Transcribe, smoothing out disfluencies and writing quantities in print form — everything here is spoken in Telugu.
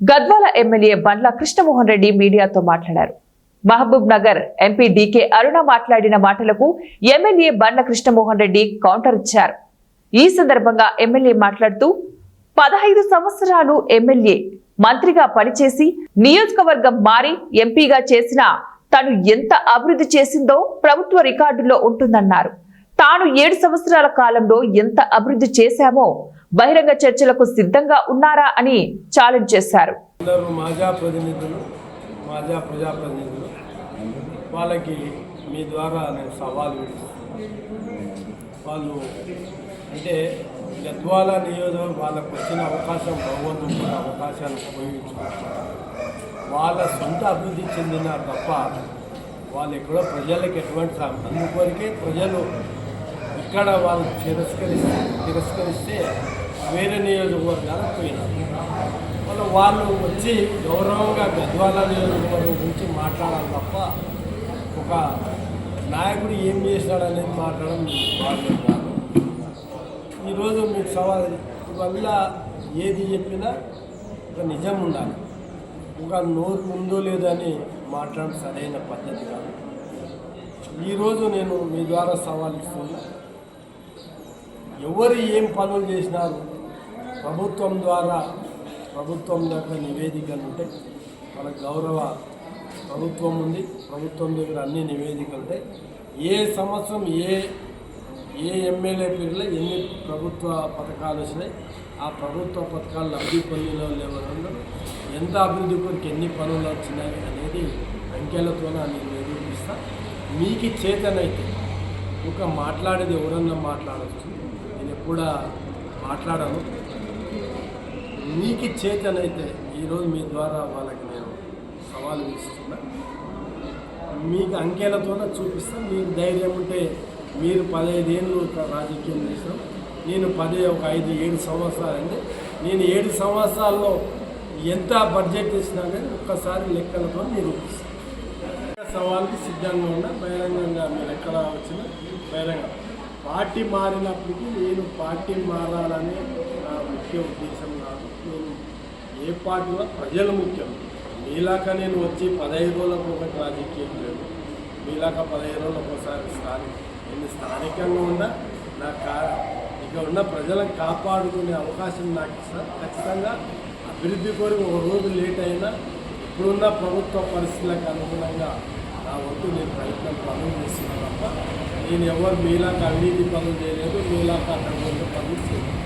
గద్వాల ఎమ్మెల్యే బండ్ల కృష్ణమోహన్ రెడ్డి మీడియాతో మాట్లాడారు. మహబూబ్ నగర్ ఎంపీ డీకే అరుణ మాట్లాడిన మాటలకు ఎమ్మెల్యే బండ్ల కృష్ణమోహన్ రెడ్డి కౌంటర్ ఇచ్చారు. ఈ సందర్భంగా ఎమ్మెల్యే మాట్లాడుతూ 15 సంవత్సరాలు ఎమ్మెల్యే మంత్రిగా పనిచేసి నియోజకవర్గం మారి ఎంపీగా చేసిన తాను ఎంత అభివృద్ధి చేసిందో ప్రభుత్వ రికార్డుల్లో ఉంటుందన్నారు. తాను 7 సంవత్సరాల కాలంలో ఎంత అభివృద్ధి చేశామో బహిరంగ చర్చలకు సిద్ధంగా ఉన్నారా అని ఛాలెంజ్ చేశారు. మాజా ప్రజాప్రతినిధులు వాళ్ళకి మీ ద్వారా నేను సవాల్ విడుస్తున్నాను. వాళ్ళు అంటే గద్వాల నియోజకవర్గం వాళ్ళకు వచ్చిన అవకాశం భగవంతుడి అవకాశాన్ని ఉపయోగించుకుంటారు. వాళ్ళ సొంత అభివృద్ధి చెందినారు తప్ప వాళ్ళు ఎక్కడో ప్రజలకు ఎటువంటి అందుకొరికే ప్రజలు ఇక్కడ వాళ్ళు తిరస్కరిస్తే వేరే నియోజకవర్గాలకు పోయినారు. వాళ్ళు వచ్చి గౌరవంగా గద్వాల నియోజకవర్గం గురించి మాట్లాడాలి తప్ప ఒక నాయకుడు ఏం చేశాడనేది మాట్లాడడం వాళ్ళు కాదు. ఈరోజు మీకు సవాల్ వల్ల ఏది చెప్పినా ఒక నిజం ఉండాలి. ఒక నోరు ఉందో లేదో అని మాట్లాడడం సరైన పద్ధతి కాదు. ఈరోజు నేను మీ ద్వారా సవాల్ ఇస్తున్నా. ఎవరు ఏం పనులు చేసినారు ప్రభుత్వం దగ్గర నివేదికలు ఉంటాయి. మన గౌరవ ప్రభుత్వం ఉంది, ప్రభుత్వం దగ్గర అన్ని నివేదికలు ఉంటాయి. ఏ సంవత్సరం ఏ ఎమ్మెల్యే పేరులో ఎన్ని ప్రభుత్వ పథకాలు వచ్చినాయి, ఆ ప్రభుత్వ పథకాలు లబ్ధి పొందిన ఎవరు, ఎంత అభివృద్ధి కొరకు ఎన్ని పనులు వచ్చినాయి అనేది అంకెలతో నేను నిరూపిస్తా. మీకు చేతనైతే ఒక మాట్లాడేది ఎవరన్నా మాట్లాడవచ్చు, నేను ఎప్పుడా మాట్లాడను. మీకు చేతనైతే ఈరోజు మీ ద్వారా వాళ్ళకి నేను సవాలు ఇస్తున్నా. మీకు అంకెలతోనే చూపిస్తాను. మీకు ధైర్యం ఉంటే మీరు 15 ఏళ్ళు రాజకీయం చేసినాం, నేను 5-7 సంవత్సరాలు అండి. నేను 7 సంవత్సరాల్లో ఎంత బడ్జెట్ ఇచ్చినా కానీ ఒక్కసారి లెక్కలతో నిరూపిస్తాను. సవాల్కి సిద్ధంగా ఉన్నా. బహిరంగంగా మీరు ఎక్కడ వచ్చినా బహిరంగ పార్టీ మారినప్పటికీ నేను పార్టీ మారాలని నా ముఖ్య ఉద్దేశం కాదు. నేను ఏ పార్టీలో ప్రజలు ముఖ్యం. మీలాగా నేను వచ్చి 15 రోజులకు ఒకటి రాజకీయం లేదు. మీలాగా 15 రోజులకు ఒకసారి నేను స్థానికంగా ఉన్నా. ఇక ఉన్న ప్రజలను కాపాడుకునే అవకాశం నాకు ఇస్తాను. ఖచ్చితంగా అభివృద్ధి కోరి ఒక రోజు లేట్ అయినా ఇప్పుడున్న ప్రభుత్వ పరిస్థితులకు అనుగుణంగా నా వంతు నేను పనులు చేస్తున్నాను తప్ప నేను ఎవరు మీలాగా అవినీతి పనులు చేయలేదు, మీలాగా అక్కడ పనులు చేయలేదు.